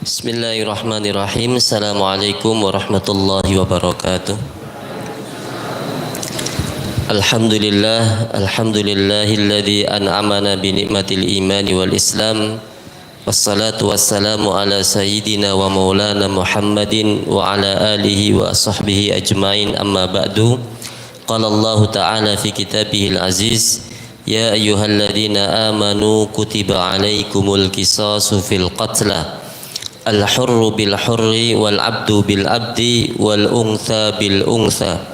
Bismillahirrahmanirrahim. Assalamualaikum warahmatullahi wabarakatuh. Alhamdulillahilladzi an'amana bi ni'matil imani wal islam. Wassalatu wassalamu ala sayyidina wa maulana Muhammadin wa ala alihi wa sahbihi ajmain, amma ba'du. Qala Allah ta'ala fi kitabihil aziz, ya ayyuhalladzina amanu kutiba alaikumul qisasu fil qatla, al-hurru bil hurri wal abdu bil abdi wal untha bil untha,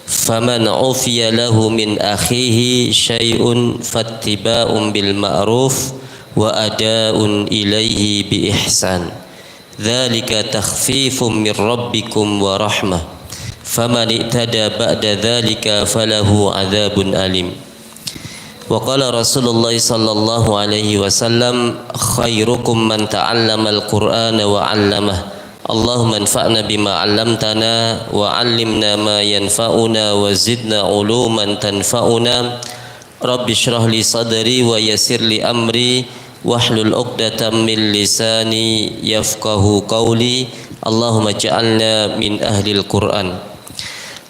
faman ufiya lahu min akhihi syai'un fattiba'un bil ma'ruf wa ada'un ilaihi bi ihsan, dzalika takhfifun min rabbikum wa rahmah, faman i'tada ba'da dzalika falahu adzabun alim. Wa qala Rasulullah sallallahu alaihi wasallam, khairukum man ta'allama al-Qur'ana wa 'allamah. Allahumma anfa'na bima 'allamtana wa 'allimna ma yanfa'una wa zidna 'uluman tanfa'una. Rabbi shrah li sadri wa yassir li amri wahlul 'uqdatam min lisani yafqahu qawli. Allahumma ja'alna min ahlil Qur'an.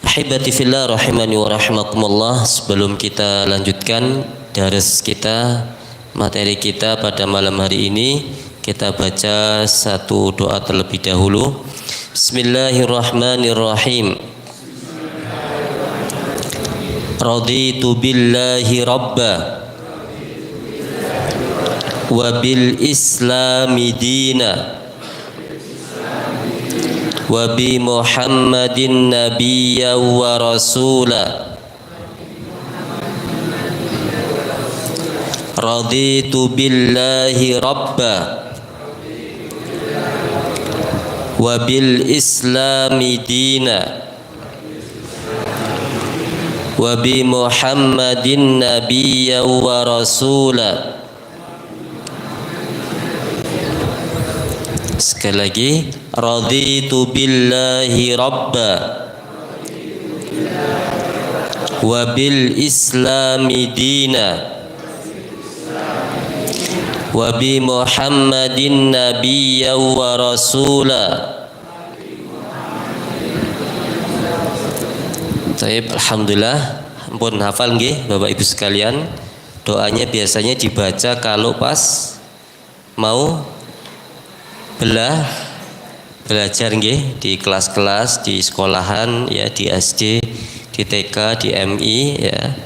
Ahibati fillah rahimani wa rahimakumullah. Sebelum kita lanjutkan dars kita, materi kita pada malam hari ini, kita baca satu doa terlebih dahulu. Bismillahirrahmanirrahim. Raditu billahi rabba wa bil islami dina wa bi Muhammadin nabiyya wa rasula. Raditu billahi rabba wa bil islami dina wa bi Muhammadin nabiyya wa rasula. Sekali lagi, raditu billahi rabba wa bil islami dina wa bi Muhammadin nabiyya wa rasula. Baik, alhamdulillah. Ampun hafal nggih Bapak Ibu sekalian. Doanya biasanya dibaca kalau pas mau belajar nggih, di kelas-kelas, di sekolahan ya, di SD, di TK, di MI ya.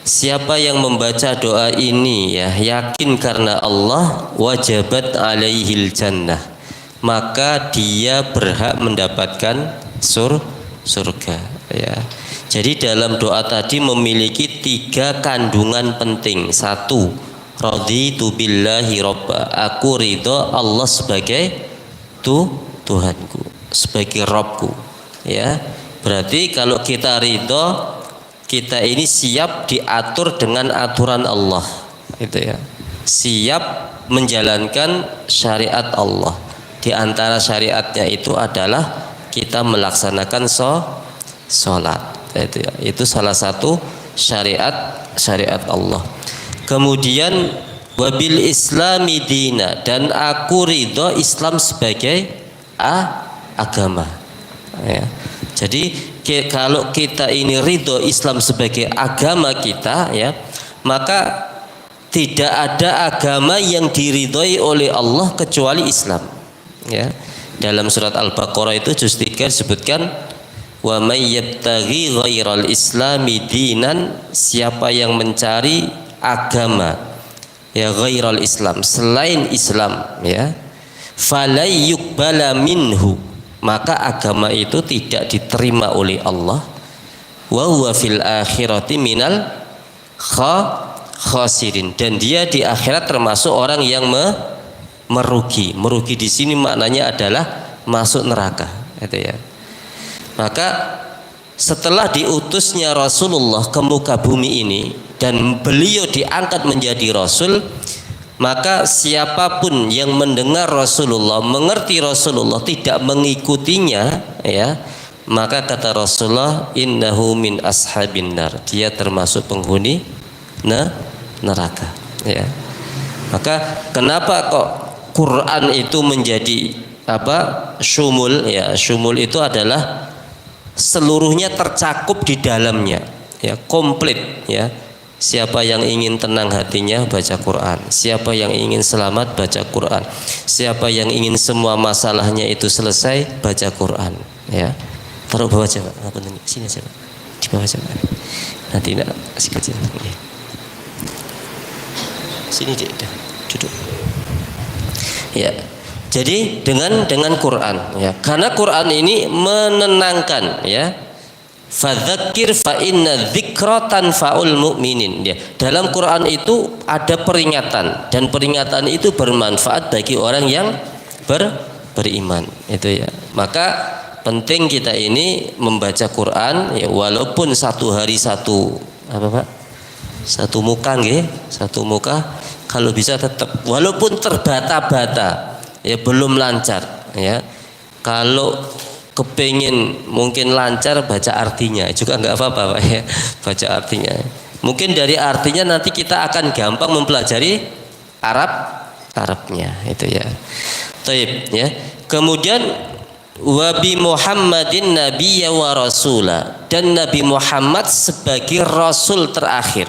Siapa yang membaca doa ini ya, yakin karena Allah, wajabat alaihil jannah, maka dia berhak mendapatkan surga ya. Jadi dalam doa tadi memiliki 3 kandungan penting. 1, raditu billahi robba, aku ridho Allah sebagai Tuhanku, sebagai Rabbku ya. Berarti kalau kita ridho, kita ini siap diatur dengan aturan Allah, itu ya, siap menjalankan syariat Allah. Di antara syariatnya itu adalah kita melaksanakan sholat, itu ya, itu salah satu syariat Allah. Kemudian wabil islami dina, dan aku ridho Islam sebagai agama ya. Jadi kalau kita ini ridho Islam sebagai agama kita ya, maka tidak ada agama yang diridhoi oleh Allah kecuali Islam ya. Dalam surat Al-Baqarah itu juz 3 disebutkan, wa may yabtaghi ghairal islami dinan, siapa yang mencari agama ya ghairal Islam, selain Islam ya, falay yuqbala minhu, maka agama itu tidak diterima oleh Allah, wa huwa fil akhirati minal khasirin, dan dia di akhirat termasuk orang yang merugi. Merugi di sini maknanya adalah masuk neraka, itu ya. Maka setelah diutusnya Rasulullah ke muka bumi ini dan beliau diangkat menjadi Rasul, maka siapapun yang mendengar Rasulullah, mengerti Rasulullah, tidak mengikutinya ya, maka kata Rasulullah, innahu min ashabin nar, dia termasuk penghuni neraka ya. Maka kenapa kok Quran itu menjadi apa? Syumul ya. Syumul itu adalah seluruhnya tercakup di dalamnya ya, komplit ya. Siapa yang ingin tenang hatinya baca Quran, siapa yang ingin selamat baca Quran, siapa yang ingin semua masalahnya itu selesai baca Quran ya. Taruh bawah aja Pak, sini aja Pak, di bawah aja Pak, nanti nak kasih kecil ya. Sini dia duduk ya. Jadi dengan Quran ya, karena Quran ini menenangkan ya. Fadzakir fa inna dzikra tanfa'ul mu'minin ya. Dalam Quran itu ada peringatan, dan peringatan itu bermanfaat bagi orang yang beriman itu ya. Maka penting kita ini membaca Quran ya, walaupun satu hari satu apa Pak? Satu muka nggih, satu muka kalau bisa tetap, walaupun terbata-bata ya, belum lancar ya. Kalau kepingin mungkin lancar baca artinya juga nggak apa-apa Pak ya, baca artinya. Mungkin dari artinya nanti kita akan gampang mempelajari Arabnya itu ya. Taib ya. Kemudian wabi Muhammadin nabiyya wa rasula, dan Nabi Muhammad sebagai rasul terakhir.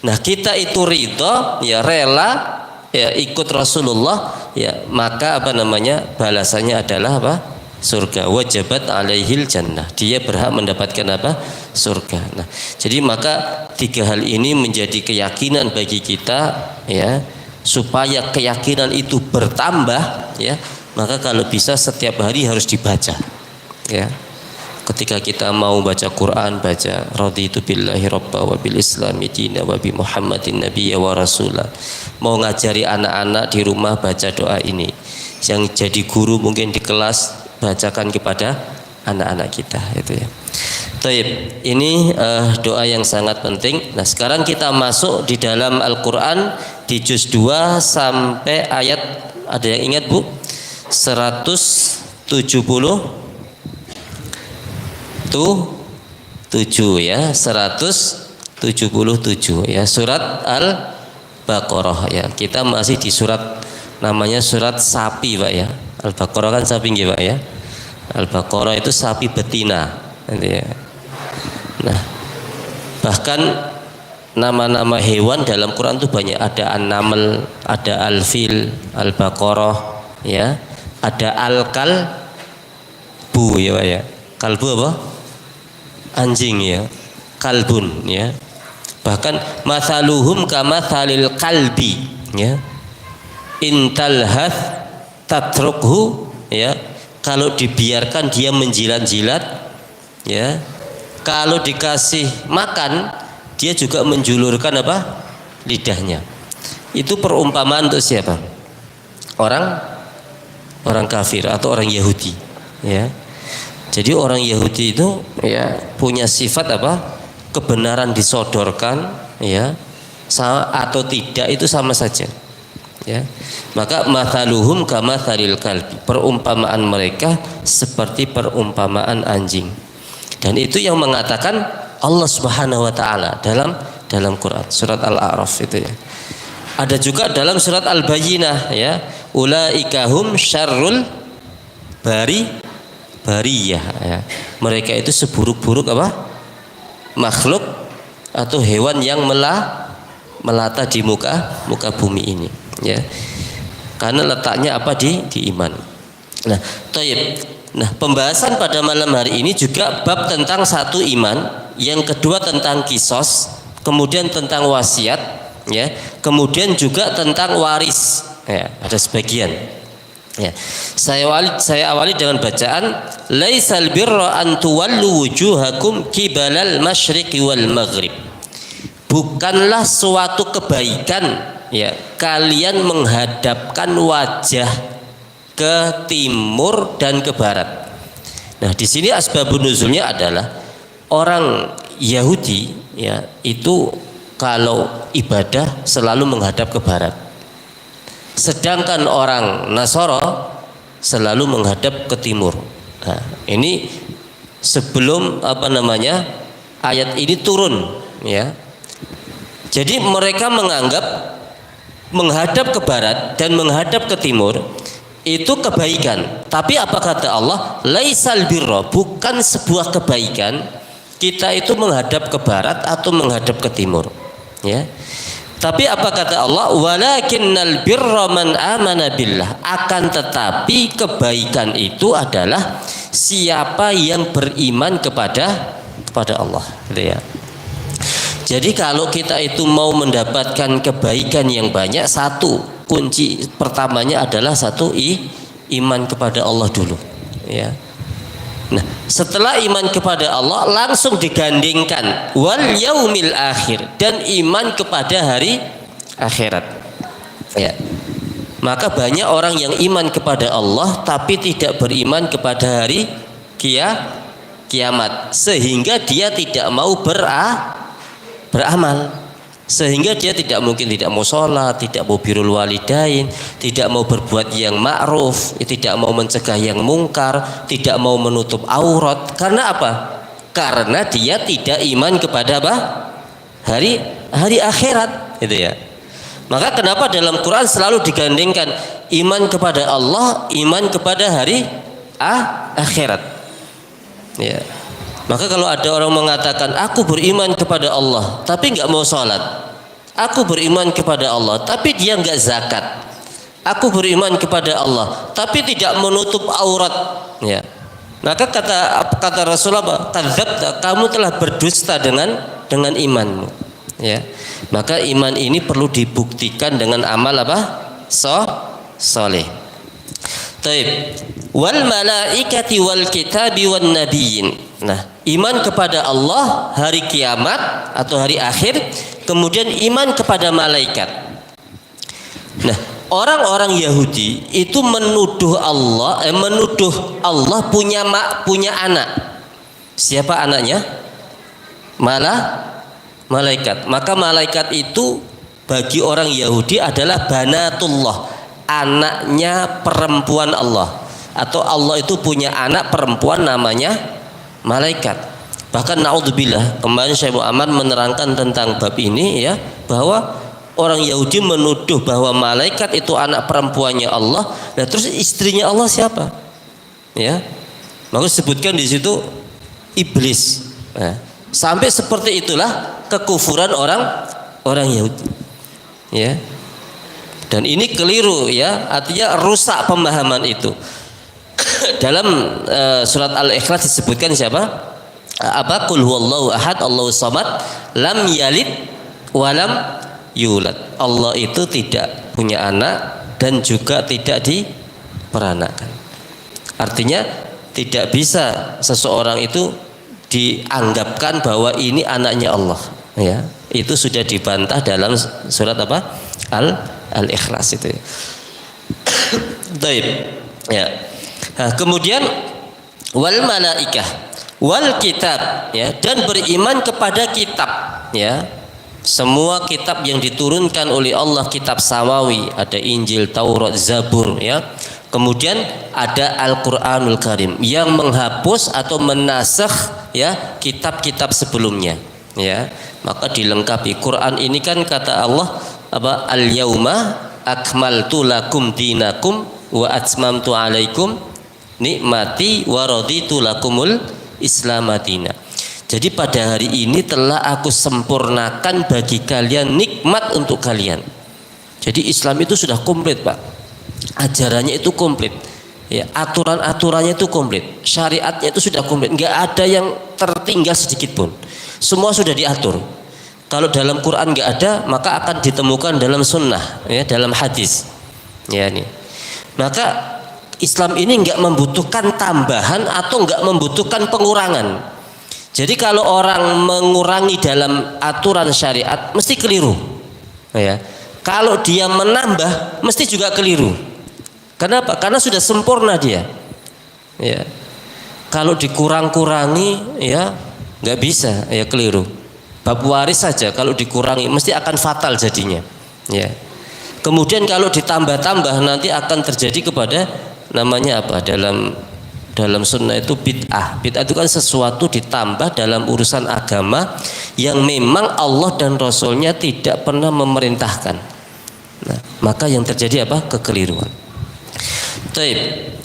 Nah kita itu ridho ya, rela ya ikut Rasulullah ya, maka apa namanya balasannya adalah apa? Surga. Wajabat alaihil jannah, dia berhak mendapatkan apa? Surga. Nah, jadi maka tiga hal ini menjadi keyakinan bagi kita ya, supaya keyakinan itu bertambah ya, maka kalau bisa setiap hari harus dibaca ya. Ketika kita mau baca Quran, baca raditu billahi rabba wa bil islami dina wa bi Muhammadin nabiyya wa rasula. Mau ngajari anak-anak di rumah baca doa ini. Yang jadi guru mungkin di kelas bacakan kepada anak-anak kita itu ya. Taib, ini doa yang sangat penting. Nah, sekarang kita masuk di dalam Al-Qur'an di juz 2 sampai ayat, ada yang ingat Bu? 170 7 ya, 177 ya, surat Al-Baqarah ya. Kita masih di surat namanya surat sapi Pak ya. Al-Baqarah kan sapi nggih Pak ya. Al-Baqarah itu sapi betina ya. Nah, bahkan nama-nama hewan dalam Quran itu banyak, ada An-Naml, ada Al-Fil, Al-Baqarah ya, ada Al-Kalbu ya Pak ya. Kalbu apa? Anjing ya, kalbun ya. Bahkan mathaluhum kamathalil kalbi ya, intalhath tatrukhu ya, kalau dibiarkan dia menjilat-jilat ya, kalau dikasih makan dia juga menjulurkan apa? Lidahnya. Itu perumpamaan untuk siapa? Orang kafir atau orang Yahudi ya. Jadi orang Yahudi itu ya punya sifat apa? Kebenaran disodorkan ya, sama atau tidak itu sama saja ya. Maka mathaluhum kamathalil kalbi, perumpamaan mereka seperti perumpamaan anjing. Dan itu yang mengatakan Allah Subhanahu wa taala dalam Quran surat Al-A'raf itu ya. Ada juga dalam surat Al-Bayyinah ya, ulaikahum syarrul bariyah ya. Mereka itu seburuk-buruk apa? Makhluk atau hewan yang melata di muka bumi ini ya. Karena letaknya apa? Di iman. Nah, taib. Nah, pembahasan pada malam hari ini juga bab tentang satu iman, yang kedua tentang kisos, kemudian tentang wasiat ya, kemudian juga tentang waris ya, ada sebagian. Ya. Saya awali dengan bacaan laisal birra an tuwallu wujuhakum qibalal masyriqi wal maghrib. Bukanlah suatu kebaikan ya kalian menghadapkan wajah ke timur dan ke barat. Nah, di sini asbabun nuzulnya adalah orang Yahudi ya itu kalau ibadah selalu menghadap ke barat. Sedangkan orang Nasara selalu menghadap ke timur. Nah, ini sebelum apa namanya ayat ini turun ya. Jadi mereka menganggap menghadap ke barat dan menghadap ke timur itu kebaikan. Tapi apa kata Allah? Laisal birra, bukan sebuah kebaikan kita itu menghadap ke barat atau menghadap ke timur, ya. Tapi apa kata Allah? Walakinnal birra man amana billah. Akan tetapi kebaikan itu adalah siapa yang beriman kepada Allah, gitu ya. Jadi kalau kita itu mau mendapatkan kebaikan yang banyak, satu kunci pertamanya adalah iman kepada Allah dulu, ya. Nah, setelah iman kepada Allah langsung digandingkan wal yaumil akhir, dan iman kepada hari akhirat, ya. Maka banyak orang yang iman kepada Allah tapi tidak beriman kepada hari kiamat, sehingga dia tidak mau beramal, sehingga dia tidak mau sholat, tidak mau birrul walidain, tidak mau berbuat yang ma'ruf, tidak mau mencegah yang mungkar, tidak mau menutup aurat. Karena apa? Karena dia tidak iman kepada apa? Hari akhirat, gitu ya. Maka kenapa dalam Quran selalu digandingkan iman kepada Allah, iman kepada hari akhirat, ya. Maka kalau ada orang mengatakan aku beriman kepada Allah tapi nggak mau sholat, aku beriman kepada Allah tapi dia nggak zakat, aku beriman kepada Allah tapi tidak menutup aurat, ya. Maka kata Rasulullah, kadzabta, kamu telah berdusta dengan imanmu, ya. Maka iman ini perlu dibuktikan dengan amal apa? Soleh. Taib. Wal malaikati wal kitabi wan nabiyyin. Nah, iman kepada Allah, hari kiamat atau hari akhir, kemudian iman kepada malaikat. Nah, orang-orang Yahudi itu menuduh Allah punya anak. Siapa anaknya? Malaikat. Maka malaikat itu bagi orang Yahudi adalah banatullah, anaknya perempuan Allah, atau Allah itu punya anak perempuan namanya malaikat. Bahkan naudzubillah, kemarin Syekh Muhammad menerangkan tentang bab ini, ya, bahwa orang Yahudi menuduh bahwa malaikat itu anak perempuannya Allah. Nah, terus istrinya Allah siapa? Ya, maka disebutkan di situ iblis. Nah, sampai seperti itulah kekufuran orang Yahudi, ya. Dan ini keliru, ya, artinya rusak pemahaman itu. Dalam surat Al-Ikhlas disebutkan siapa? Apa? Qul huwallahu ahad, Allahus samad, lam yalid walam yulad. Allah itu tidak punya anak dan juga tidak diperanakan. Artinya tidak bisa seseorang itu dianggapkan bahwa ini anaknya Allah, ya. Itu sudah dibantah dalam surat apa? Al-Ikhlas itu, ya. Baik, ya. Nah, kemudian wal malaikah wal kitab, ya, dan beriman kepada kitab, ya. Semua kitab yang diturunkan oleh Allah, kitab samawi, ada Injil, Taurat, Zabur, ya. Kemudian ada Al-Qur'anul Karim yang menghapus atau menasakh, ya, kitab-kitab sebelumnya, ya. Maka dilengkapi. Quran ini kan kata Allah apa? Al-yauma akmaltu lakum dinakum wa atmamtu alaikum nikmati wa raditu lakumul islamadina. Jadi pada hari ini telah aku sempurnakan bagi kalian nikmat untuk kalian. Jadi Islam itu sudah komplit, Pak. Ajarannya itu komplit, ya. Aturan-aturannya itu komplit, syariatnya itu sudah komplit, nggak ada yang tertinggal sedikit pun. Semua sudah diatur. Kalau dalam Quran nggak ada, maka akan ditemukan dalam sunnah, ya, dalam hadis, ya, nih. Maka Islam ini nggak membutuhkan tambahan atau nggak membutuhkan pengurangan. Jadi kalau orang mengurangi dalam aturan syariat mesti keliru, ya. Kalau dia menambah mesti juga keliru. Kenapa? Karena sudah sempurna dia, ya. Kalau dikurang-kurangi, ya, nggak bisa, ya, keliru. Bab waris saja kalau dikurangi mesti akan fatal jadinya, ya. Kemudian kalau ditambah-tambah nanti akan terjadi kepada namanya apa? Dalam sunnah itu bid'ah. Bid'ah itu kan sesuatu ditambah dalam urusan agama yang memang Allah dan Rasulnya tidak pernah memerintahkan, Nah, maka yang terjadi apa? Kekeliruan. Taib.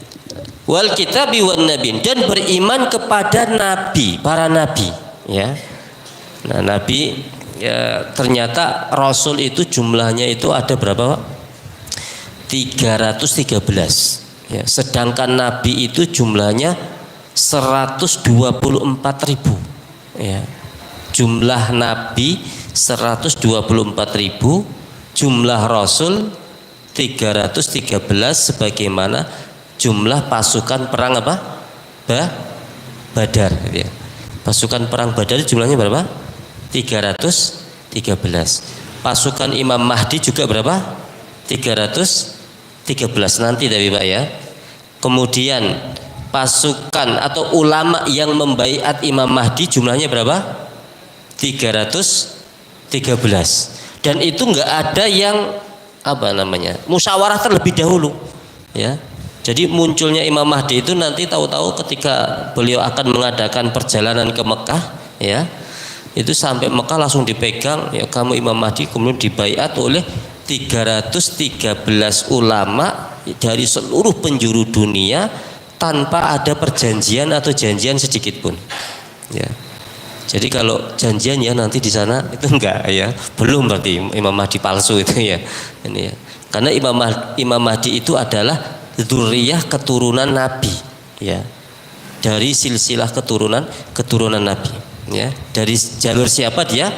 Wal kitabi wan nabiin, dan beriman kepada nabi, para nabi, ya. Nah, nabi ya, ternyata rasul itu jumlahnya itu ada berapa, Pak? 313. Ya, sedangkan nabi itu jumlahnya 124.000. Ya. Jumlah nabi 124.000, jumlah rasul 313 sebagaimana jumlah pasukan perang apa? Badar, ya. Pasukan perang Badar jumlahnya berapa? 313. Pasukan Imam Mahdi juga berapa? 313 nanti dari Pak ya. Kemudian pasukan atau ulama yang membaiat Imam Mahdi jumlahnya berapa? 313. Dan itu enggak ada yang apa namanya? Musyawarah terlebih dahulu, ya. Jadi munculnya Imam Mahdi itu nanti tahu-tahu ketika beliau akan mengadakan perjalanan ke Mekah, ya. Itu sampai Mekah langsung dipegang, ya kamu Imam Mahdi, kemudian dibaiat oleh 313 ulama dari seluruh penjuru dunia tanpa ada perjanjian atau janjian sedikit pun, ya. Jadi kalau janjian ya nanti di sana itu enggak, ya, belum, berarti Imam Mahdi palsu itu, ya. Ini ya. Karena Imam Mahdi itu adalah dzurriyah keturunan Nabi, ya. Dari silsilah keturunan Nabi, ya. Dari jalur siapa dia?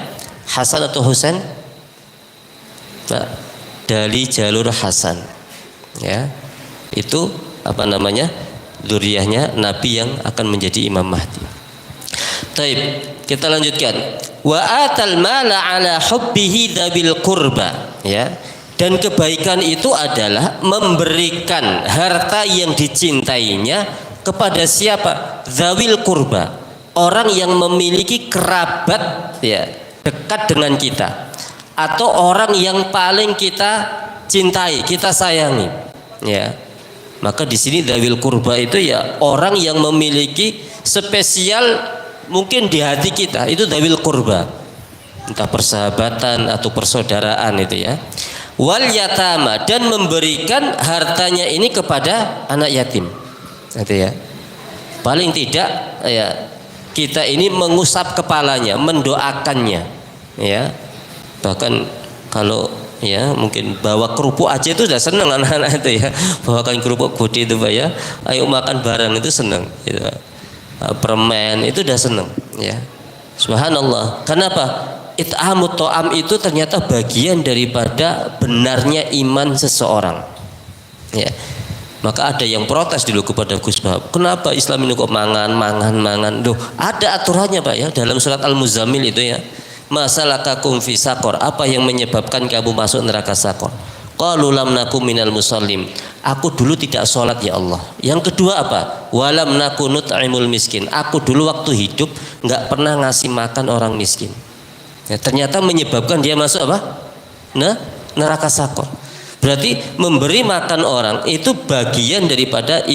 Hasan atau Husain? Nah, dari jalur Hasan, ya. Itu apa namanya? Dzurriyyahnya Nabi yang akan menjadi Imam Mahdi. Taib, kita lanjutkan. Wa atal mala ala hubbihi dzabil qurba, ya. Dan kebaikan itu adalah memberikan harta yang dicintainya kepada siapa? Dzawil qurba, orang yang memiliki kerabat, ya, dekat dengan kita, atau orang yang paling kita cintai, kita sayangi, ya. Maka di sini dzawil qurba itu ya orang yang memiliki spesial mungkin di hati kita, itu dzawil qurba, entah persahabatan atau persaudaraan itu, ya. Wal yatama, dan memberikan hartanya ini kepada anak yatim, itu, ya. Paling tidak, ya, kita ini mengusap kepalanya, mendoakannya, ya. Bahkan kalau, ya, mungkin bawa kerupuk aja itu sudah senang anak-anak itu, ya. Bawakan kerupuk gede itu, Pak, ya. Ayo makan bareng itu senang, gitu. Permen itu udah seneng, ya. Subhanallah. Kenapa? It'amut ta'am itu ternyata bagian daripada benarnya iman seseorang, ya. Maka ada yang protes dulu kepada Gus Bahab, kenapa Islam ini kok mangan. Loh, ada aturannya, Pak, ya, dalam surat Al-Muzammil itu, ya. Masalakakum fi saqor, apa yang menyebabkan kamu masuk neraka Saqor? Qalu lam nakum minal musallin, aku dulu tidak sholat, ya Allah. Yang kedua apa? Walam naku nut'imul miskin, aku dulu waktu hidup nggak pernah ngasih makan orang miskin, ya. Ternyata menyebabkan dia masuk apa? Neraka Saqor. Berarti memberi makan orang itu bagian daripada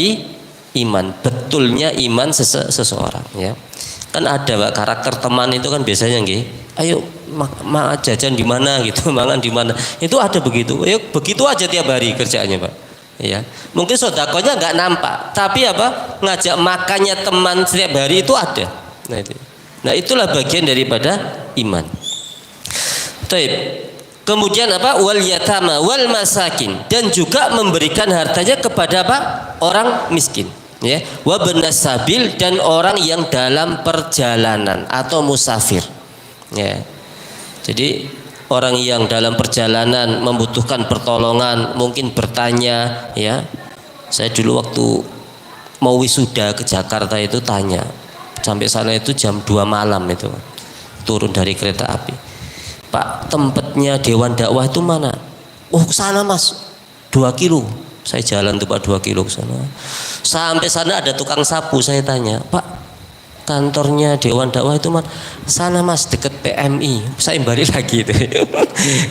iman, betulnya iman seseorang, ya. Kan ada, Pak, karakter teman itu kan biasanya nggih, ayo jajan di mana gitu, mangan di mana, itu ada begitu. Ayo begitu aja tiap hari kerjaannya, Pak, ya. Mungkin sedekahnya nggak nampak, tapi apa, ngajak makannya teman setiap hari itu ada. Nah itulah bagian daripada iman. Taib. Kemudian apa? Wal yatama wal masakin, dan juga memberikan hartanya kepada apa? Orang miskin, ya. Wa benas sabil, dan orang yang dalam perjalanan atau musafir, ya. Jadi orang yang dalam perjalanan membutuhkan pertolongan, mungkin bertanya, ya. Saya dulu waktu mau wisuda ke Jakarta itu tanya, sampai sana itu jam 2 malam itu, turun dari kereta api, Pak, tempatnya Dewan Dakwah itu mana? Oh, ke sana, Mas, 2 kilo. Saya jalan tuh, Pak, 2 kilo ke sana. Sampai sana ada tukang sapu, saya tanya, Pak, kantornya Dewan Dakwah itu mana? Sana, Mas, deket PMI. Saya balik lagi itu.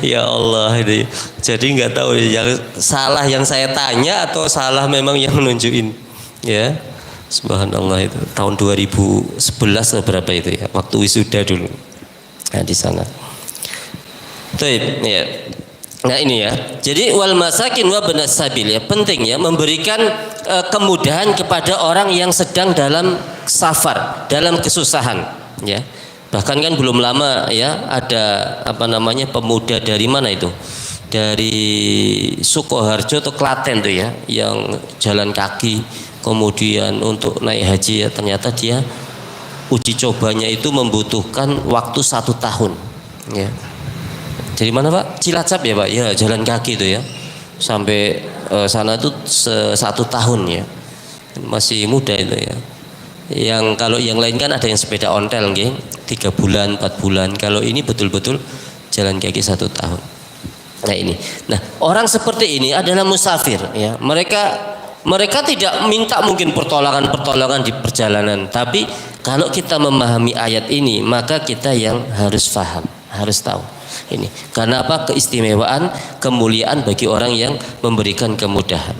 Ya Allah, itu. Jadi nggak tahu yang salah yang saya tanya atau salah memang yang menunjukin, ya. Subhanallah, itu tahun 2011 atau berapa itu, ya, waktu wisuda dulu, nah, di sana. Taib, ya. Nah ini ya. Jadi wal masakin wa benas sabil ya, penting ya memberikan kemudahan kepada orang yang sedang dalam safar, dalam kesusahan ya. Bahkan kan belum lama ya ada apa namanya pemuda dari mana itu? Dari Sukoharjo atau Klaten tuh ya, yang jalan kaki kemudian untuk naik haji ya, ternyata dia uji cobanya itu membutuhkan waktu 1 tahun ya. Jadi mana Pak? Cilacap ya Pak? Ya jalan kaki itu ya sampai sana tuh 1 tahun ya, masih muda itu ya. Yang kalau yang lain kan ada yang sepeda ontel nggih, 3 bulan 4 bulan. Kalau ini betul-betul jalan kaki 1 tahun. Nah ini, nah orang seperti ini adalah musafir ya. Mereka tidak minta mungkin pertolongan di perjalanan, tapi kalau kita memahami ayat ini maka kita yang harus paham, harus tahu ini. Karena apa? Keistimewaan, kemuliaan bagi orang yang memberikan kemudahan.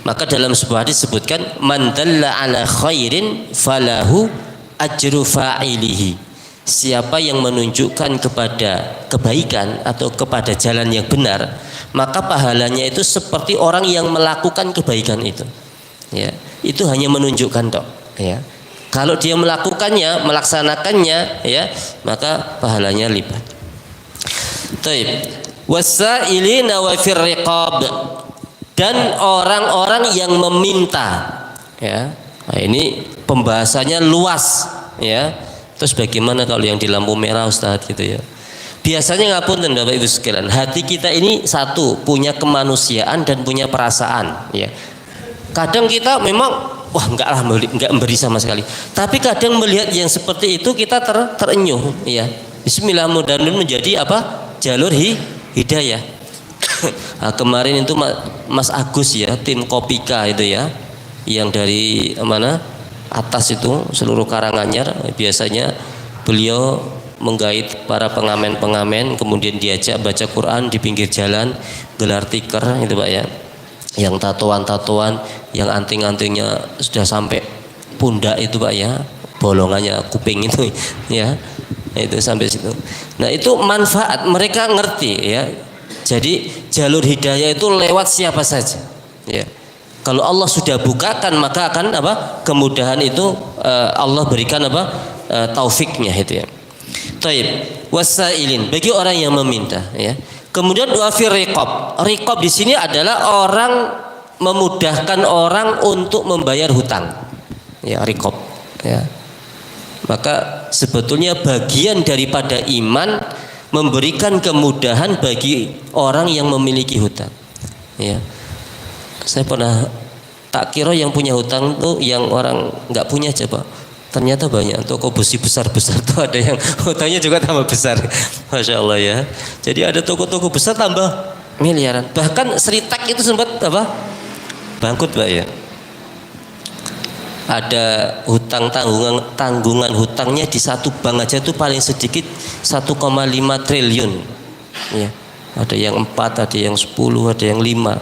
Maka dalam sebuah hadis disebutkan man dalla ala khairin falahu ajru fa'ilihi. Siapa yang menunjukkan kepada kebaikan atau kepada jalan yang benar, maka pahalanya itu seperti orang yang melakukan kebaikan itu. Ya, itu hanya menunjukkan tok. Ya, kalau dia melakukannya, melaksanakannya, ya, maka pahalanya lipat. Taib. Wasailina wa fir riqab, dan orang-orang yang meminta. Ya, nah, ini pembahasannya luas. Ya. Terus bagaimana kalau yang di lampu merah Ustaz gitu ya. Biasanya ngapunten Bapak Ibu sekalian, hati kita ini satu, punya kemanusiaan dan punya perasaan ya. Kadang kita memang wah enggak memberi sama sekali. Tapi kadang melihat yang seperti itu kita terenyuh ya. Bismillah, mudah-mudahan menjadi apa? Jalur hidayah. Nah, kemarin itu Mas Agus ya, tim Kopika itu ya, yang dari mana? Atas itu seluruh Karanganyar, biasanya beliau menggait para pengamen-pengamen, kemudian diajak baca Quran di pinggir jalan, gelar tikar itu Pak ya, yang tatoan-tatoan, yang anting-antingnya sudah sampai pundak itu Pak ya, bolongannya kuping itu ya, itu sampai situ. Nah itu manfaat, mereka ngerti ya. Jadi jalur hidayah itu lewat siapa saja ya. Kalau Allah sudah bukakan maka akan apa? Kemudahan itu Allah berikan apa? Taufiknya itu ya. Taib. Wasailin, bagi orang yang meminta ya. Kemudian wa fir riqab. Riqab di sini adalah orang memudahkan orang untuk membayar hutang. Ya, riqab ya. Maka sebetulnya bagian daripada iman memberikan kemudahan bagi orang yang memiliki hutang. Ya. Saya pernah tak kira yang punya hutang tuh yang orang nggak punya coba. Ternyata banyak toko besi besar-besar tuh ada yang hutangnya juga tambah besar. Masya Allah ya. Jadi ada toko-toko besar tambah miliaran. Bahkan Seritek itu sempat apa? Bangkrut Pak ya. Ada hutang tanggungan hutangnya di satu bank aja tuh paling sedikit 1,5 triliun. Ya. Ada yang 4, ada yang 10, ada yang 5.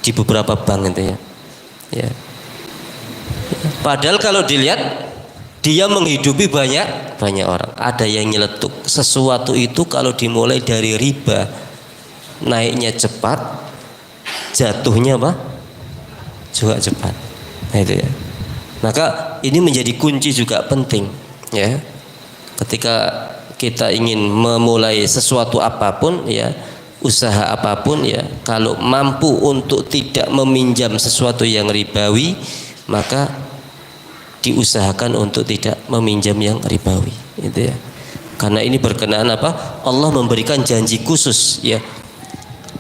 Di beberapa bank itu ya. Ya. Padahal kalau dilihat dia menghidupi banyak orang. Ada yang nyeletuk. Sesuatu itu kalau dimulai dari riba naiknya cepat, jatuhnya apa? Juga cepat. Nah itu ya. Maka ini menjadi kunci juga penting ya. Ketika kita ingin memulai sesuatu apapun ya, usaha apapun ya, kalau mampu untuk tidak meminjam sesuatu yang ribawi, maka diusahakan untuk tidak meminjam yang ribawi gitu ya. Karena ini berkenaan apa? Allah memberikan janji khusus ya.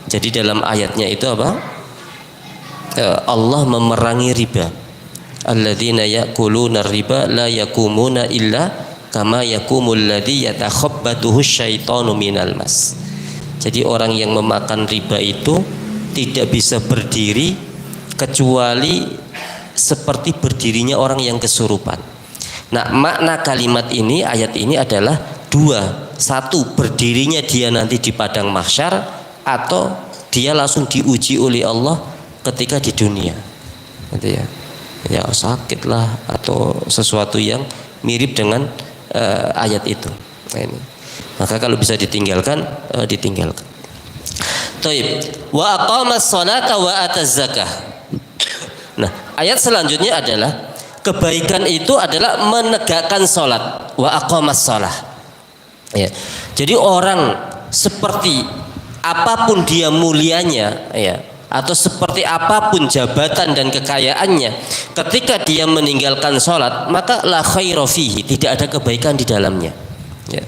Jadi dalam ayatnya itu apa? Allah memerangi riba. Alladzina ya'kuluna riba la yakumuna illa kama yakumul ladzi yatakhabbatuhu syaitanu minal mas. Jadi orang yang memakan riba itu tidak bisa berdiri kecuali seperti berdirinya orang yang kesurupan. Nah, makna kalimat ini, ayat ini adalah dua. Satu, berdirinya dia nanti di padang mahsyar, atau dia langsung diuji oleh Allah ketika di dunia. Gitu ya. Ya sakit lah atau sesuatu yang mirip dengan ayat itu. Nah, ini. Maka kalau bisa ditinggalkan, ditinggalkan. Taib. Wa aqamas sholata wa ataz zakah. Nah, ayat selanjutnya adalah kebaikan itu adalah menegakkan sholat. Wa aqamas sholah. Ya. Jadi orang seperti apapun dia mulianya, ya, atau seperti apapun jabatan dan kekayaannya, ketika dia meninggalkan sholat, maka la khaira fihi, tidak ada kebaikan di dalamnya. Ya.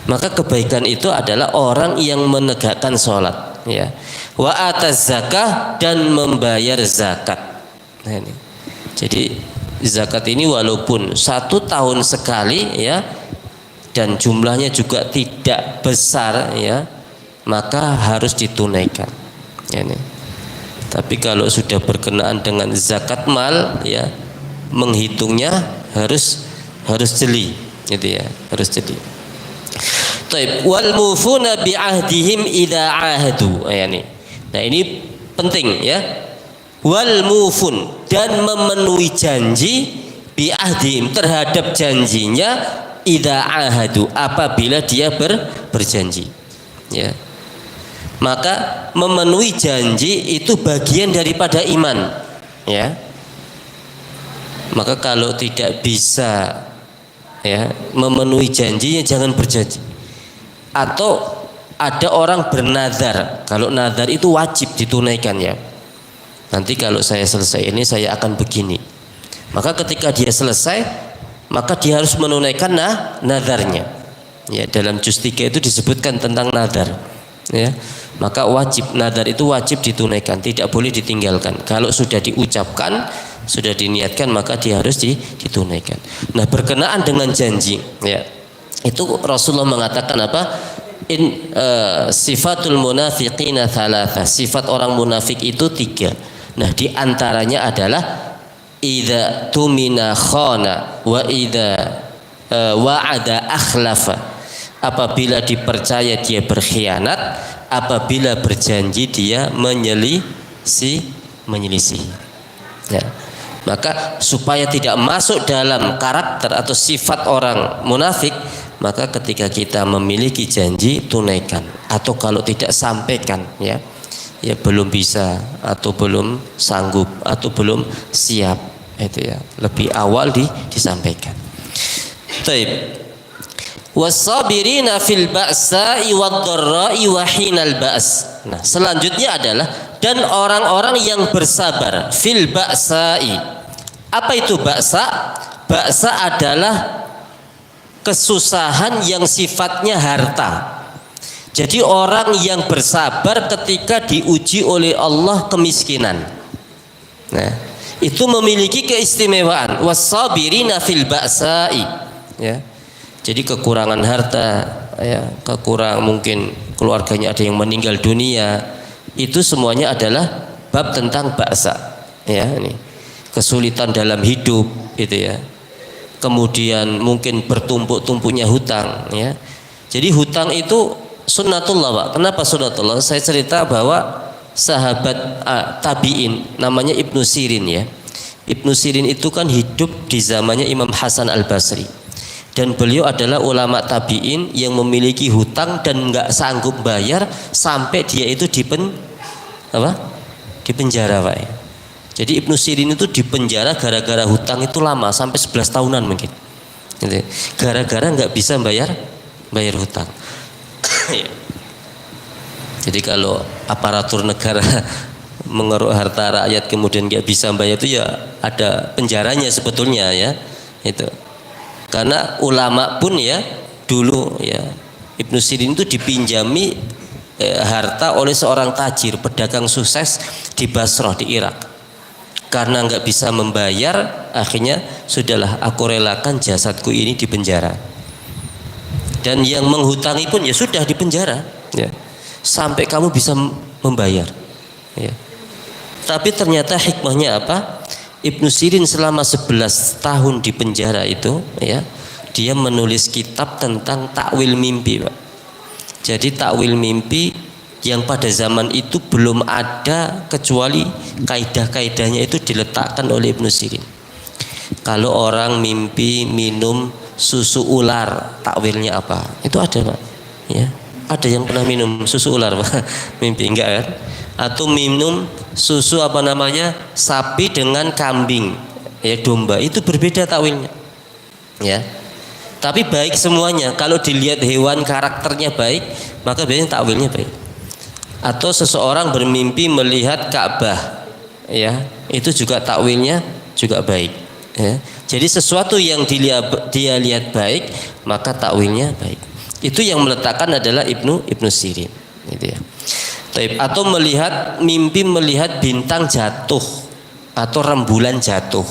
Maka kebaikan itu adalah orang yang menegakkan sholat, ya. Wa ataz zakah, dan membayar zakat. Nah, ini. Jadi zakat ini walaupun 1 tahun sekali, ya, dan jumlahnya juga tidak besar, ya, maka harus ditunaikan. Ya, ini. Tapi kalau sudah berkenaan dengan zakat mal, ya, menghitungnya harus jeli, gitu ya, harus jeli. Taib. Wal mufuna bi ahdihim idza ahadu. Nah, ini penting, ya. Wal mufun, dan memenuhi janji bi ahdihim, terhadap janjinya, idza ahadu, apabila dia berjanji, ya. Maka memenuhi janji itu bagian daripada iman, ya. Maka kalau tidak bisa, ya, memenuhi janjinya, jangan berjanji. Atau ada orang bernazar, kalau nazar itu wajib ditunaikan, ya. Nanti kalau saya selesai ini saya akan begini. Maka ketika dia selesai, maka dia harus menunaikan nazarnya. Ya, dalam juz 3 itu disebutkan tentang nazar. Ya, maka wajib, nazar itu wajib ditunaikan, tidak boleh ditinggalkan. Kalau sudah diucapkan, sudah diniatkan, maka dia harus ditunaikan. Nah, berkenaan dengan janji, ya, itu Rasulullah mengatakan apa? Sifatul munafiqina thalatha, sifat orang munafik itu 3. Nah, di antaranya adalah idza tumina khana wa idza wa'ada akhlafa. Apabila dipercaya dia berkhianat, apabila berjanji dia menyelisih. Ya. Maka supaya tidak masuk dalam karakter atau sifat orang munafik, maka ketika kita memiliki janji, tunaikan. Atau kalau tidak, sampaikan, ya. Ya, belum bisa atau belum sanggup atau belum siap, itu ya, lebih awal disampaikan. Taib. Wasabirina fil ba'sa'i wad-dharra'i wa hinal ba's. Nah, selanjutnya adalah dan orang-orang yang bersabar fil ba'sa'i. Apa itu ba'sa? Ba'sa adalah kesusahan yang sifatnya harta. Jadi orang yang bersabar ketika diuji oleh Allah kemiskinan, nah, itu memiliki keistimewaan. Wasabirina fil ba'sa'i, ya. Jadi kekurangan harta, ya, kekurangan mungkin keluarganya ada yang meninggal dunia, itu semuanya adalah bab tentang ba'sa, ya. Ini kesulitan dalam hidup, gitu ya. Kemudian mungkin bertumpuk-tumpuknya hutang, ya. Jadi hutang itu sunnatullah, Pak. Kenapa sunnatullah? Saya cerita bahwa sahabat tabi'in namanya Ibnu Sirin, ya. Ibnu Sirin itu kan hidup di zamannya Imam Hasan Al-Basri, dan beliau adalah ulama tabi'in yang memiliki hutang dan nggak sanggup bayar sampai dia itu dipenjara, Pak, ya. Jadi Ibnu Sirin itu dipenjara gara-gara hutang itu lama, sampai 11 tahunan mungkin, gitu. Gara-gara nggak bisa bayar hutang. Jadi kalau aparatur negara mengeruk harta rakyat kemudian nggak bisa bayar, itu ya ada penjaranya sebetulnya, ya, itu. Karena ulama pun, ya, dulu, ya, Ibnu Sirin itu dipinjami harta oleh seorang tajir pedagang sukses di Basrah di Irak. Karena nggak bisa membayar, akhirnya sudahlah, aku relakan jasadku ini di penjara. Dan yang menghutangi pun ya sudah di penjara, ya, sampai kamu bisa membayar, ya. Tapi ternyata hikmahnya apa? Ibnu Sirin selama 11 tahun di penjara itu, ya, dia menulis kitab tentang takwil mimpi, Pak. Jadi takwil mimpi yang pada zaman itu belum ada, kecuali kaidah-kaidahnya itu diletakkan oleh Ibnu Sirin. Kalau orang mimpi minum susu ular, takwilnya apa? Itu ada, Pak, ya. Ada yang pernah minum susu ular Pak? Mimpi enggak kan? Atau minum susu apa namanya sapi dengan kambing, ya domba, itu berbeda takwilnya, ya. Tapi baik semuanya. Kalau dilihat hewan karakternya baik, maka biasanya takwilnya baik. Atau seseorang bermimpi melihat Ka'bah, ya, itu juga takwilnya juga baik, ya. Jadi sesuatu yang dia lihat baik, maka takwilnya baik. Itu yang meletakkan adalah Ibnu Sirin, gitu ya. Atau mimpi melihat bintang jatuh atau rembulan jatuh,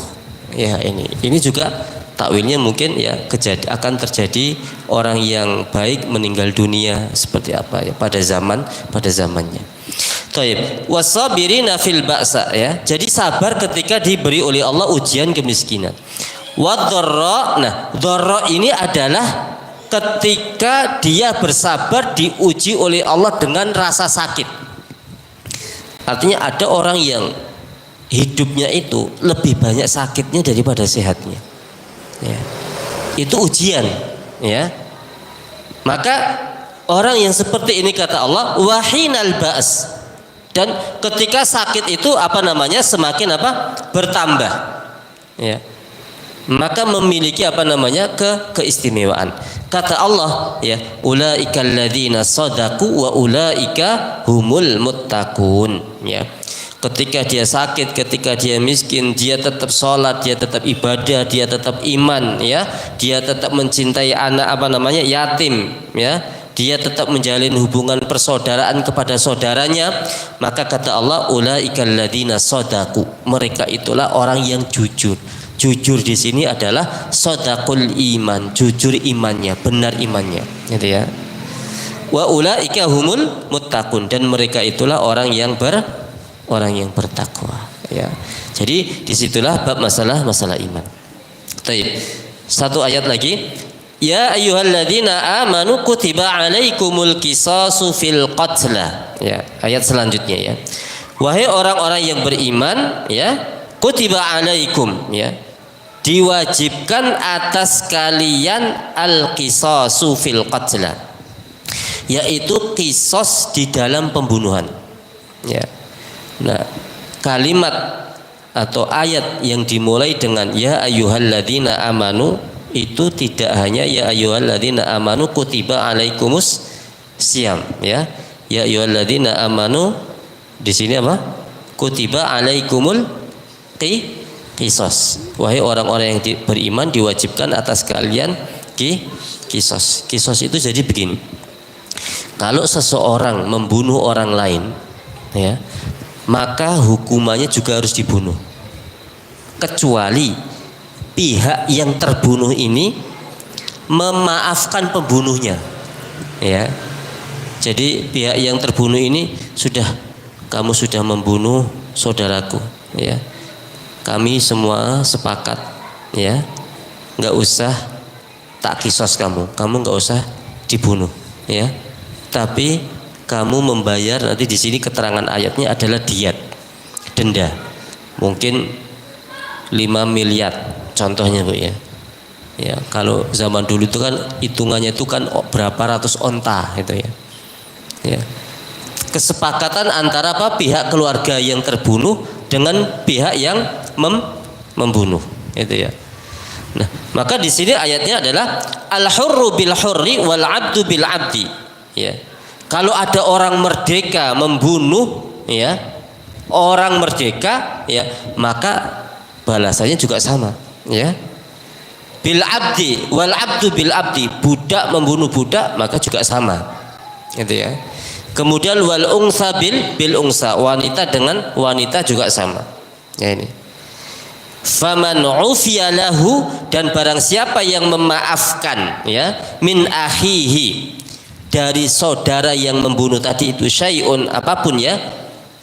ya, ini juga takwilnya mungkin ya akan terjadi orang yang baik meninggal dunia seperti apa ya pada zamannya. Taib wasabirina fil ba'sa, ya. Jadi sabar ketika diberi oleh Allah ujian kemiskinan. Wadharra, nah dharra ini adalah ketika dia bersabar diuji oleh Allah dengan rasa sakit. Artinya ada orang yang hidupnya itu lebih banyak sakitnya daripada sehatnya, ya. Itu ujian, ya. Maka orang yang seperti ini kata Allah wahinal ba's, dan ketika sakit itu apa namanya semakin bertambah, ya, maka memiliki apa namanya keistimewaan. Kata Allah, ya, ulaikal ladzina shadaqu wa ulaika humul muttaqun, ya. Ketika dia sakit, ketika dia miskin, dia tetap sholat, dia tetap ibadah, dia tetap iman, ya. Dia tetap mencintai anak yatim, ya. Dia tetap menjalin hubungan persaudaraan kepada saudaranya, maka kata Allah ulaikal ladzina shadaqu, mereka itulah orang yang jujur. Jujur di sini adalah shadaqul iman, jujur imannya, benar imannya, gitu ya. Wa ulaika humul muttaqun, dan mereka itulah orang yang bertakwa, ya. Jadi disitulah bab masalah iman. Baik. Satu ayat lagi. Ya ayyuhalladzina amanu kutiba alaikumul qisasu fil qatla. Ya, ayat selanjutnya, ya. Wahai orang-orang yang beriman, ya, kutiba alaikum, ya, diwajibkan atas kalian al-qisasu fil qatla, yaitu qisas di dalam pembunuhan, ya. Nah, kalimat atau ayat yang dimulai dengan ya ayyuhalladzina amanu itu tidak hanya ya ayyuhalladzina amanu kutiba alaikumus syiyam, ya. Ya ayyuhalladzina amanu di sini apa? Kutiba alaikumul qisas. Wahai orang-orang yang beriman, diwajibkan atas kalian qisas. Qisas itu jadi begini. Kalau seseorang membunuh orang lain, ya, maka hukumannya juga harus dibunuh. Kecuali pihak yang terbunuh ini memaafkan pembunuhnya, ya. Jadi pihak yang terbunuh ini kamu sudah membunuh saudaraku, ya. Kami semua sepakat, ya, nggak usah tak kisos kamu nggak usah dibunuh, ya. Tapi kamu membayar, nanti di sini keterangan ayatnya adalah diyat, denda, mungkin 5 miliar contohnya, Bu, ya. Ya, kalau zaman dulu itu kan hitungannya itu kan berapa ratus onta gitu, ya. Ya. Kesepakatan antara pihak keluarga yang terbunuh dengan pihak yang membunuh, itu, ya. Nah, maka di sini ayatnya adalah al-hurru bil hurri wal 'abdu bil 'abdi, ya. Kalau ada orang merdeka membunuh, ya, orang merdeka, ya, maka balasannya juga sama, ya. Bil 'abdi wal 'abdu bil 'abdi, budak membunuh budak maka juga sama, gitu, ya. Kemudian wal unsa bil unsa, wanita dengan wanita juga sama, ya. Ini faman ufiya lahu, dan barang siapa yang memaafkan, ya, min akhihi, dari saudara yang membunuh tadi itu, syai'un, apapun, ya,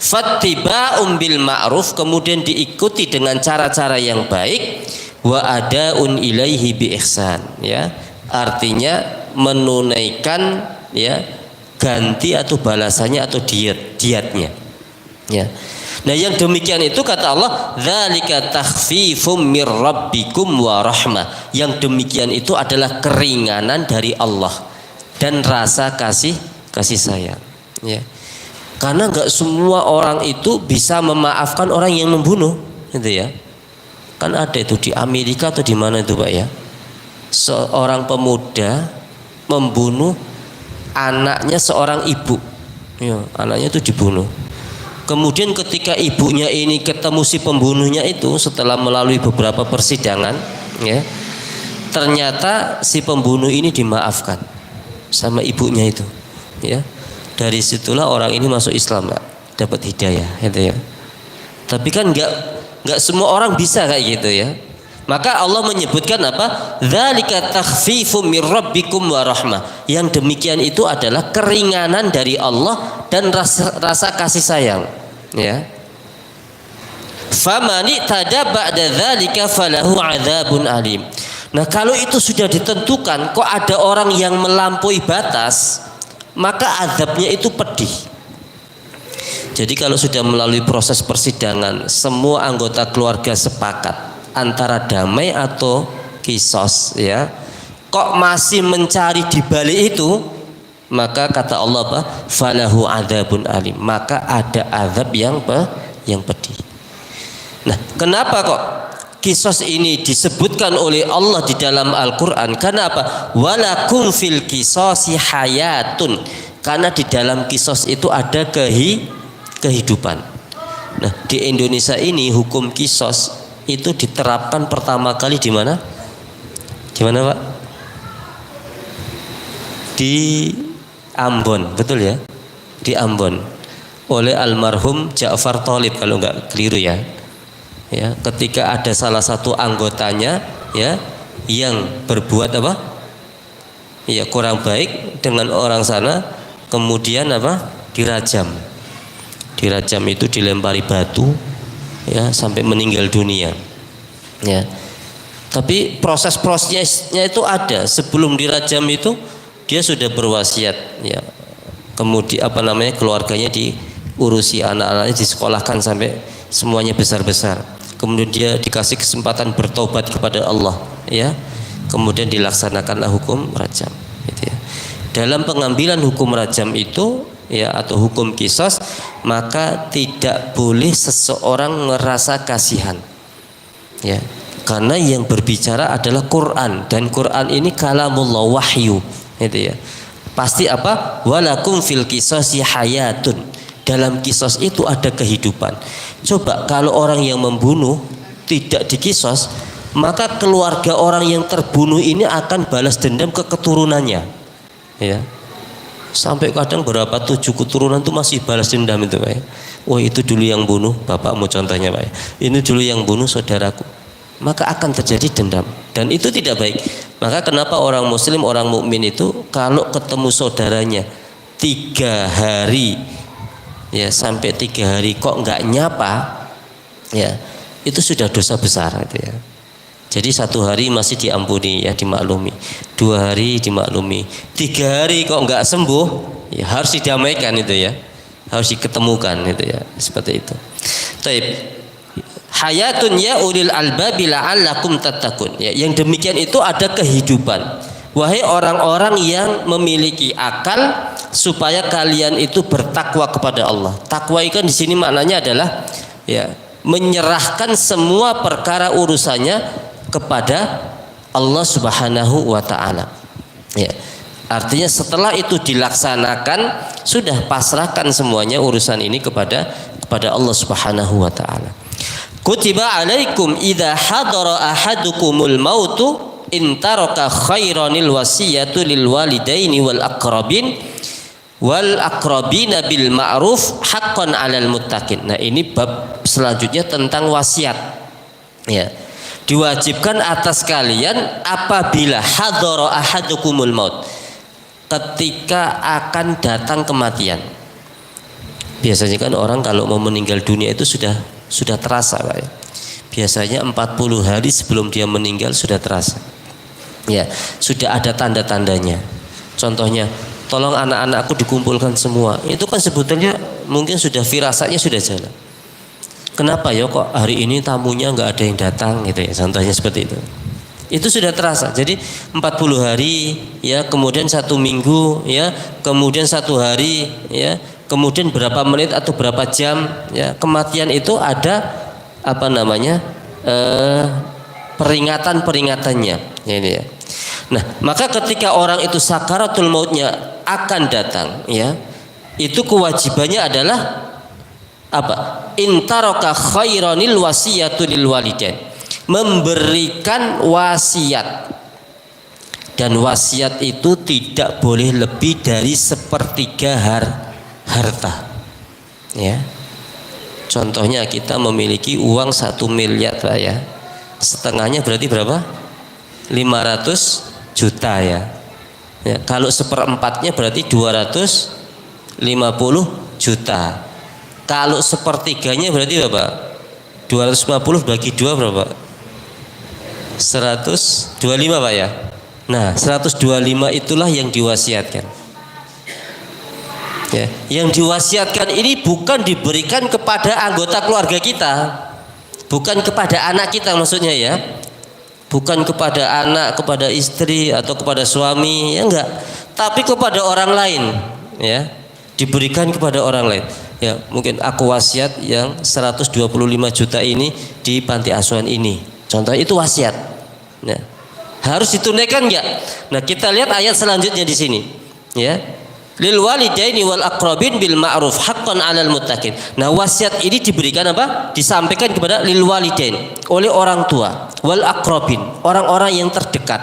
fattiba'um bil ma'ruf, kemudian diikuti dengan cara-cara yang baik, wa adaun ilaihi bi ihsan, ya, artinya menunaikan, ya, ganti atau balasannya atau diatnya, ya. Nah, yang demikian itu kata Allah, dzalika takhfifum mir rabbikum wa rahmah. Yang demikian itu adalah keringanan dari Allah dan rasa kasih sayang. Ya. Karena nggak semua orang itu bisa memaafkan orang yang membunuh, gitu ya. Kan ada itu di Amerika atau di mana itu Pak ya, seorang pemuda membunuh anaknya seorang ibu, ya, anaknya itu dibunuh. Kemudian ketika ibunya ini ketemu si pembunuhnya itu setelah melalui beberapa persidangan, ya, ternyata si pembunuh ini dimaafkan sama ibunya itu, ya. Dari situlah orang ini masuk Islam, Pak, dapat hidayah, gitu ya. Tapi kan nggak semua orang bisa kayak gitu ya. Maka Allah menyebutkan apa? Dzalika takhfifum mir rabbikum wa rahmah. Yang demikian itu adalah keringanan dari Allah dan rasa kasih sayang, ya. Famani tada ba'da dzalika falahu adzabun alim. Nah, kalau itu sudah ditentukan kok ada orang yang melampaui batas, maka azabnya itu pedih. Jadi kalau sudah melalui proses persidangan, semua anggota keluarga sepakat antara damai atau kisos, ya, kok masih mencari di balik itu, maka kata Allah apa? Falahu adzabun alim, maka ada azab yang pedih. Nah, kenapa kok kisos ini disebutkan oleh Allah di dalam Al-Quran? Karena apa? Walakum fil kisosi hayatun, karena di dalam kisos itu ada kehidupan. Nah, di Indonesia ini hukum kisos itu diterapkan pertama kali di mana? Di mana, Pak? Di Ambon, betul ya? Di Ambon, oleh almarhum Ja'far Thalib kalau nggak keliru ya. Ya, ketika ada salah satu anggotanya, ya, yang berbuat apa? Ya, kurang baik dengan orang sana, kemudian apa? Dirajam. Dirajam itu dilempari batu, ya, sampai meninggal dunia, ya. Tapi proses-prosesnya itu ada. Sebelum dirajam itu dia sudah berwasiat, ya. Kemudian apa namanya, keluarganya diurusi, anak-anaknya disekolahkan sampai semuanya besar-besar. Kemudian dia dikasih kesempatan bertobat kepada Allah, ya. Kemudian dilaksanakanlah hukum rajam, gitu ya. Dalam pengambilan hukum rajam itu, ya, atau hukum kisos, maka tidak boleh seseorang merasa kasihan, ya, karena yang berbicara adalah Quran, dan Quran ini kalamullah, wahyu, gitu ya. Pasti apa? Walakum fil kisosi hayatun, dalam kisos itu ada kehidupan. Coba kalau orang yang membunuh tidak dikisos, maka keluarga orang yang terbunuh ini akan balas dendam ke keturunannya, ya. Sampai kadang berapa 7 keturunan itu masih balas dendam itu, Pak. Oh, itu dulu yang bunuh bapakmu contohnya, Pak. Ini dulu yang bunuh saudaraku. Maka akan terjadi dendam, dan itu tidak baik. Maka kenapa orang muslim, orang mukmin itu kalau ketemu saudaranya 3 hari, ya, sampai 3 hari kok nggak nyapa, ya, itu sudah dosa besar, gitu ya. Jadi 1 hari masih diampuni, ya, dimaklumi. 2 hari dimaklumi. 3 hari kok nggak sembuh, ya harus didamaikan itu, ya. Harus diketemukan itu, ya. Seperti itu. Taib. Hayatun ya ulil albabi la'allakum tattaqun. Ya, yang demikian itu ada kehidupan. Wahai orang-orang yang memiliki akal, supaya kalian itu bertakwa kepada Allah. Takwa itu kan di sini maknanya adalah, ya, menyerahkan semua perkara urusannya kepada Allah Subhanahu wa taala. Ya. Artinya setelah itu dilaksanakan, sudah pasrahkan semuanya urusan ini kepada Allah Subhanahu wa taala. Kutiba alaikum idza hadara ahadukumul mautu in taraka khairanil wasiyatu lil walidaini wal aqrabina bil ma'ruf haqqan 'alal muttaqin. Nah, ini bab selanjutnya tentang wasiat. Ya. Diwajibkan atas kalian apabila hadara ahadukumul maut, ketika akan datang kematian. Biasanya kan orang kalau mau meninggal dunia itu sudah terasa, Pak, ya. Biasanya 40 hari sebelum dia meninggal sudah terasa. Ya, sudah ada tanda-tandanya. Contohnya, tolong anak-anakku dikumpulkan semua. Itu kan sebetulnya mungkin sudah firasatnya sudah jalan. Kenapa ya kok hari ini tamunya nggak ada yang datang, gitu ya. Contohnya seperti itu. Itu sudah terasa. Jadi 40 hari ya, kemudian 1 minggu ya, kemudian 1 hari ya, kemudian berapa menit atau berapa jam ya, kematian itu ada apa namanya? Peringatan-peringatannya ini ya. Nah, maka ketika orang itu sakaratul mautnya akan datang ya, itu kewajibannya adalah apa? Intaraka khairanil wasiyatu lil walidain, memberikan wasiat. Dan wasiat itu tidak boleh lebih dari 1/3 harta ya. Contohnya kita memiliki uang 1 miliar Pak ya, setengahnya berarti berapa? 500 juta ya. Ya, kalau 1/4-nya berarti 250 juta. Kalau 1/3-nya berarti berapa? 250 bagi 2 berapa? 125 Pak ya. Nah, 125 itulah yang diwasiatkan. Ya, yang diwasiatkan ini bukan diberikan kepada anggota keluarga kita, bukan kepada anak kita maksudnya ya, bukan kepada anak, kepada istri atau kepada suami ya, enggak, tapi kepada orang lain ya, diberikan kepada orang lain ya. Mungkin aku wasiat yang 125 juta ini di panti asuhan ini, contoh itu wasiat ya. Harus ditunaikan enggak? Nah, kita lihat ayat selanjutnya di sini ya. Lil walidaini wal aqrabin bil ma'ruf haqqan 'alal muttaqin. Nah, wasiat ini diberikan apa? Disampaikan kepada lil walidain, oleh orang tua, wal aqrabin, orang-orang yang terdekat.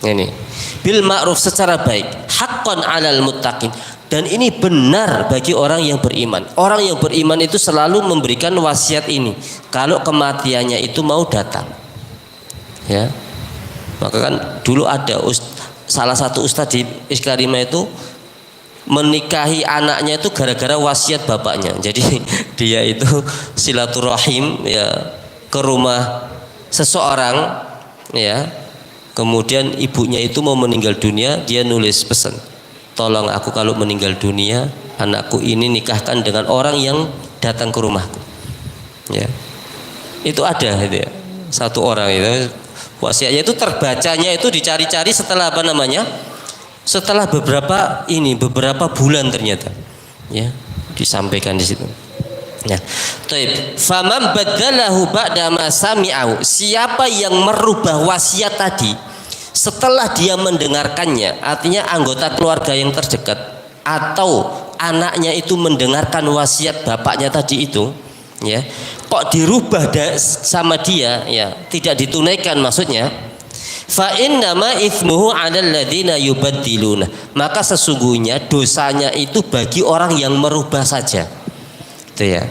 Ini. Bil ma'ruf, secara baik, haqqan 'alal muttaqin. Dan ini benar bagi orang yang beriman. Orang yang beriman itu selalu memberikan wasiat ini kalau kematiannya itu mau datang. Ya. Maka kan dulu ada salah satu ustadz di Iskarima itu menikahi anaknya itu gara-gara wasiat bapaknya. Jadi dia itu silaturahim ya ke rumah seseorang ya, kemudian ibunya itu mau meninggal dunia, dia nulis pesan, tolong aku kalau meninggal dunia anakku ini nikahkan dengan orang yang datang ke rumahku ya. Itu ada itu ya, satu orang itu wasiatnya itu terbacanya itu dicari-cari setelah apa namanya, setelah beberapa bulan ternyata ya disampaikan di situ ya. Taib faman badalahu ba'da ma sami'ahu, siapa yang merubah wasiat tadi setelah dia mendengarkannya, artinya anggota keluarga yang terdekat atau anaknya itu mendengarkan wasiat bapaknya tadi itu ya, kok dirubah sama dia ya, tidak ditunaikan maksudnya, fa innama itsmuhu 'alal ladzina yubaddiluna, maka sesungguhnya dosanya itu bagi orang yang merubah saja. Itu ya.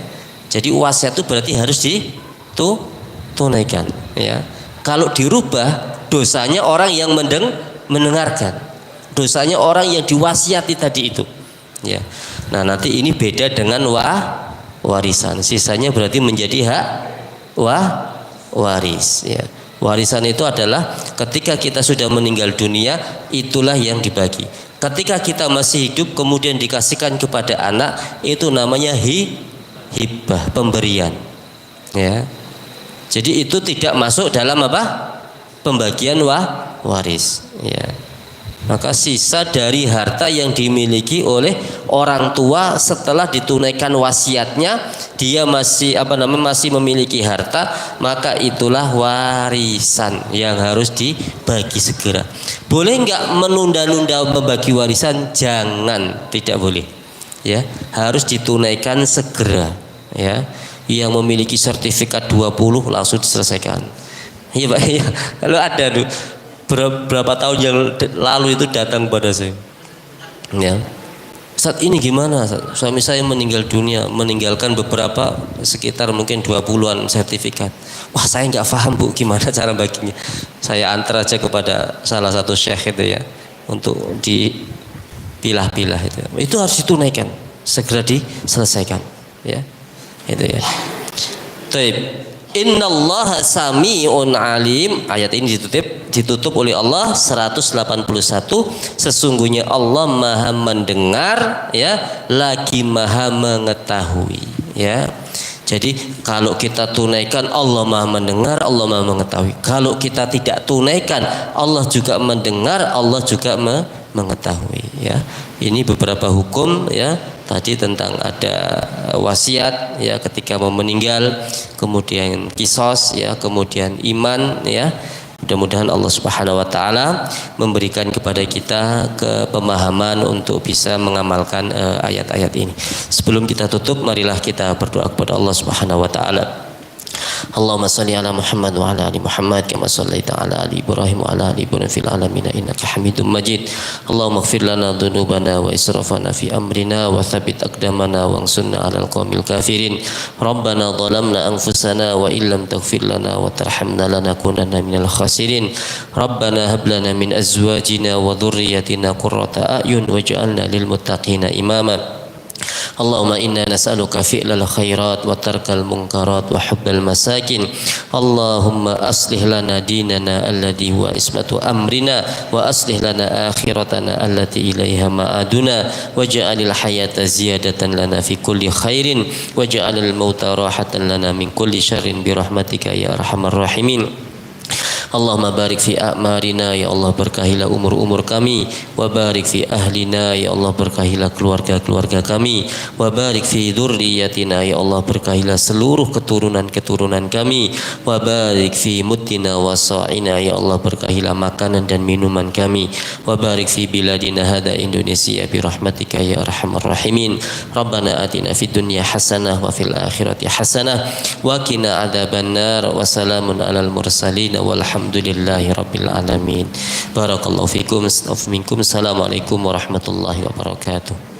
Jadi wasiat itu berarti harus ditunaikan ya. Kalau dirubah, dosanya orang yang mendengarkan. Dosanya orang yang diwasiati tadi itu. Ya. Nah, nanti ini beda dengan warisan. Sisanya berarti menjadi hak waris ya. Warisan itu adalah ketika kita sudah meninggal dunia, itulah yang dibagi. Ketika kita masih hidup kemudian dikasihkan kepada anak, itu namanya hibah, pemberian ya. Jadi itu tidak masuk dalam apa? Pembagian waris ya. Maka sisa dari harta yang dimiliki oleh orang tua setelah ditunaikan wasiatnya, dia masih masih memiliki harta, maka itulah warisan yang harus dibagi segera. Boleh nggak menunda-nunda membagi warisan? Jangan, tidak boleh. Ya, harus ditunaikan segera. Ya, yang memiliki sertifikat 20 langsung diselesaikan. Iya Pak, ya. Kalau ada tuh berapa tahun yang lalu itu datang pada saya ya, saat ini gimana, suami saya meninggal dunia, meninggalkan beberapa sekitar mungkin 20-an sertifikat. Wah, saya nggak paham Bu gimana cara baginya. Saya antar aja kepada salah satu syekh itu ya, untuk dipilah-pilah itu harus ditunaikan, segera diselesaikan ya, itu ya. Taib. Innallaha sami'un alim. Ayat ini ditutup oleh Allah 181. Sesungguhnya Allah Maha mendengar ya, lagi Maha mengetahui ya. Jadi kalau kita tunaikan, Allah Maha mendengar, Allah Maha mengetahui. Kalau kita tidak tunaikan, Allah juga mendengar, Allah juga mengetahui, ya. Ini beberapa hukum, ya. Tadi tentang ada wasiat, ya, ketika mau meninggal, kemudian kisos, ya, kemudian iman, ya. Mudah-mudahan Allah Subhanahu wa taala memberikan kepada kita kepemahaman untuk bisa mengamalkan ayat-ayat ini. Sebelum kita tutup, marilah kita berdoa kepada Allah Subhanahu wa taala. Allahumma salli ala Muhammad wa ala ali Muhammad kama sallaita ala ali Ibrahim wa ala ali Ibrahim fil alamin innaka Hamidum Majid. Allahumma ighfir lana dhunubana wa israfana fi amrina wa tsabbit aqdamana wansurna 'alal qaumil kafirin. Rabbana dhalamna anfusana wa illam taghfir lana wa tarhamna lanakunanna minal khasirin. Rabbana hab lana min azwajina wa dhurriyyatina qurrata a'yun waj'alna lil muttaqina imama. Allahumma inna nas'aluka fi'lal khairat wa tarkal munkarat wa hubbal masakin. Allahumma aslih lana dinana alladhi huwa ismatu amrina wa aslih lana akhiratana allati ilaiha ma'aduna waj'alil hayata ziyadatan lana fi kulli khairin waj'alil mauta rahatan lana min kulli syarrin bi rahmatika ya arhamar rahimin. Allahumma barik fi a'marina, ya Allah berkahilah umur-umur kami, wa barik fi ahlina, ya Allah berkahilah keluarga-keluarga kami, wa barik fi dzurriyyatina, ya Allah berkahilah seluruh keturunan-keturunan kami, wa barik fi mutina wa sa'ina, ya Allah berkahilah makanan dan minuman kami, wa barik fi biladina hada Indonesia bi rahmatika ya arhamar rahimin. Rabbana atina fid dunya hasanah wa fil akhirati hasanah wa qina adzabannar wa salamun alal mursalin walhamdulillahi rabbil alamin. Barakallahu fikum. Assalamualaikum warahmatullahi wabarakatuh.